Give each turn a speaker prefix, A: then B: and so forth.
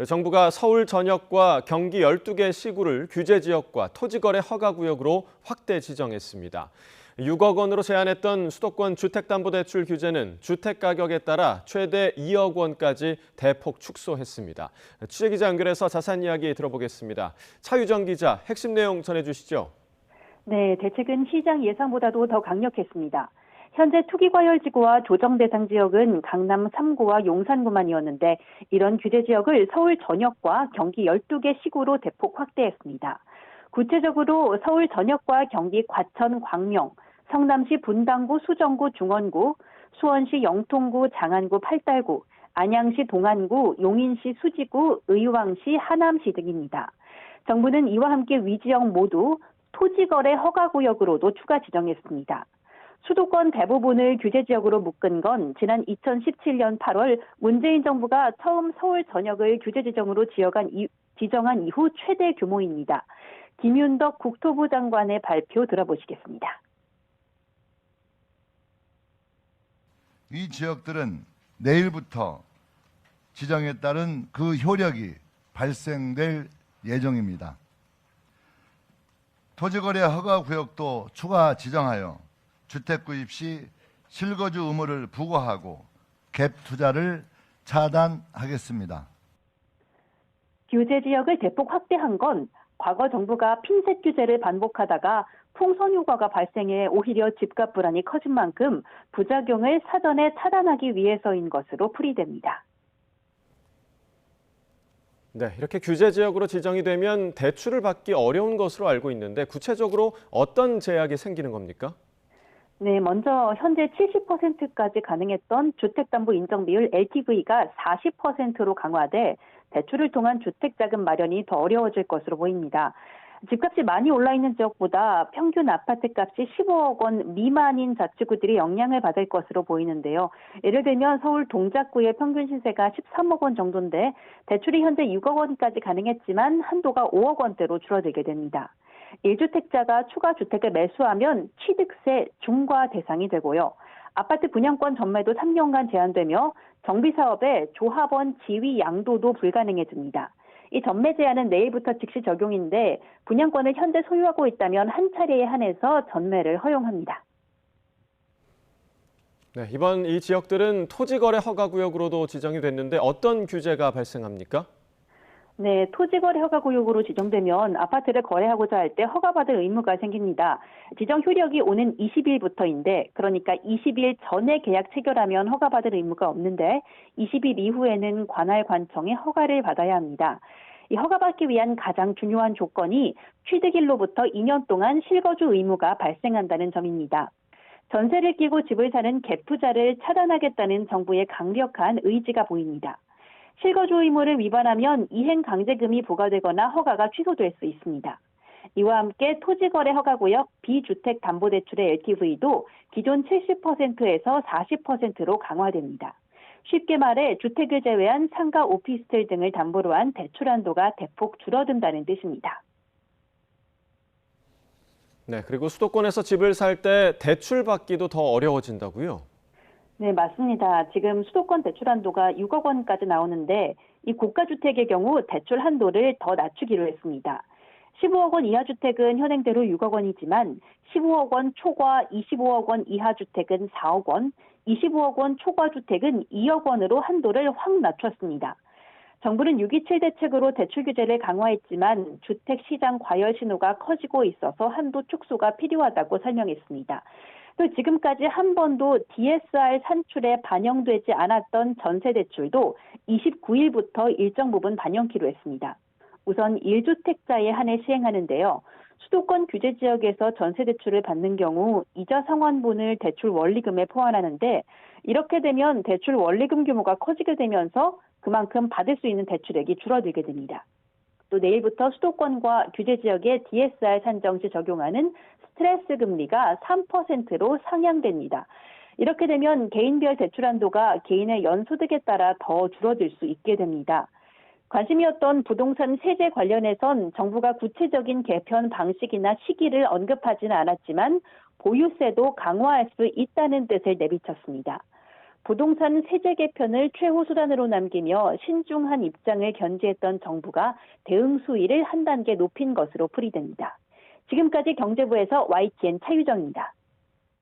A: 정부가 서울 전역과 경기 12개 시구를 규제지역과 토지거래 허가구역으로 확대 지정했습니다. 6억 원으로 제한했던 수도권 주택담보대출 규제는 주택가격에 따라 최대 2억 원까지 대폭 축소했습니다. 취재기자 연결해서 자세한 이야기 들어보겠습니다. 차유정 기자, 핵심 내용 전해주시죠.
B: 네, 대책은 시장 예상보다도 더 강력했습니다. 현재 투기과열지구와 조정 대상 지역은 강남 3구와 용산구만이었는데 이런 규제 지역을 서울 전역과 경기 12개 시구로 대폭 확대했습니다. 구체적으로 서울 전역과 경기 과천, 광명, 성남시 분당구, 수정구, 중원구, 수원시 영통구, 장안구, 팔달구, 안양시 동안구, 용인시 수지구, 의왕시, 하남시 등입니다. 정부는 이와 함께 위지역 모두 토지거래 허가구역으로도 추가 지정했습니다. 수도권 대부분을 규제지역으로 묶은 건 지난 2017년 8월 문재인 정부가 처음 서울 전역을 규제지정으로 지정한 이후 최대 규모입니다. 김윤덕 국토부 장관의 발표 들어보시겠습니다.
C: 이 지역들은 내일부터 지정에 따른 그 효력이 발생될 예정입니다. 토지거래 허가구역도 추가 지정하여 주택 구입 시 실거주 의무를 부과하고 갭 투자를 차단하겠습니다.
B: 규제 지역을 대폭 확대한 건 과거 정부가 핀셋 규제를 반복하다가 풍선 효과가 발생해 오히려 집값 불안이 커진 만큼 부작용을 사전에 차단하기 위해서인 것으로 풀이됩니다.
A: 네, 이렇게 규제 지역으로 지정이 되면 대출을 받기 어려운 것으로 알고 있는데 구체적으로 어떤 제약이 생기는 겁니까?
B: 네, 먼저 현재 70%까지 가능했던 주택담보 인정비율 LTV가 40%로 강화돼 대출을 통한 주택자금 마련이 더 어려워질 것으로 보입니다. 집값이 많이 올라 있는 지역보다 평균 아파트값이 15억 원 미만인 자치구들이 영향을 받을 것으로 보이는데요. 예를 들면 서울 동작구의 평균 시세가 13억 원 정도인데 대출이 현재 6억 원까지 가능했지만 한도가 5억 원대로 줄어들게 됩니다. 1주택자가 추가 주택을 매수하면 취득세 중과 대상이 되고요. 아파트 분양권 전매도 3년간 제한되며 정비사업에 조합원 지위 양도도 불가능해집니다. 이 전매 제한은 내일부터 즉시 적용인데 분양권을 현재 소유하고 있다면 한 차례에 한해서 전매를 허용합니다.
A: 네, 이번 이 지역들은 토지거래 허가구역으로도 지정이 됐는데 어떤 규제가 발생합니까?
B: 네, 토지거래 허가구역으로 지정되면 아파트를 거래하고자 할 때 허가받을 의무가 생깁니다. 지정 효력이 오는 20일부터인데 그러니까 20일 전에 계약 체결하면 허가받을 의무가 없는데 20일 이후에는 관할 관청의 허가를 받아야 합니다. 이 허가받기 위한 가장 중요한 조건이 취득일로부터 2년 동안 실거주 의무가 발생한다는 점입니다. 전세를 끼고 집을 사는 갭 투자를 차단하겠다는 정부의 강력한 의지가 보입니다. 실거주 의무를 위반하면 이행 강제금이 부과되거나 허가가 취소될 수 있습니다. 이와 함께 토지거래 허가구역 비주택담보대출의 LTV도 기존 70%에서 40%로 강화됩니다. 쉽게 말해 주택을 제외한 상가 오피스텔 등을 담보로 한 대출 한도가 대폭 줄어든다는 뜻입니다.
A: 네, 그리고 수도권에서 집을 살 때 대출 받기도 더 어려워진다고요?
B: 네, 맞습니다. 지금 수도권 대출 한도가 6억 원까지 나오는데 이 고가주택의 경우 대출 한도를 더 낮추기로 했습니다. 15억 원 이하 주택은 현행대로 6억 원이지만 15억 원 초과 25억 원 이하 주택은 4억 원, 25억 원 초과 주택은 2억 원으로 한도를 확 낮췄습니다. 정부는 6.27 대책으로 대출 규제를 강화했지만 주택시장 과열 신호가 커지고 있어서 한도 축소가 필요하다고 설명했습니다. 또 지금까지 한 번도 DSR 산출에 반영되지 않았던 전세 대출도 29일부터 일정 부분 반영키로 했습니다. 우선 1주택자에 한해 시행하는데요. 수도권 규제 지역에서 전세 대출을 받는 경우 이자 상환분을 대출 원리금에 포함하는데 이렇게 되면 대출 원리금 규모가 커지게 되면서 그만큼 받을 수 있는 대출액이 줄어들게 됩니다. 또 내일부터 수도권과 규제 지역에 DSR 산정 시 적용하는 스트레스 금리가 3%로 상향됩니다. 이렇게 되면 개인별 대출 한도가 개인의 연소득에 따라 더 줄어들 수 있게 됩니다. 관심이었던 부동산 세제 관련해선 정부가 구체적인 개편 방식이나 시기를 언급하지는 않았지만 보유세도 강화할 수 있다는 뜻을 내비쳤습니다. 부동산 세제 개편을 최후 수단으로 남기며 신중한 입장을 견지했던 정부가 대응 수위를 한 단계 높인 것으로 풀이됩니다. 지금까지 경제부에서 YTN 차유정입니다.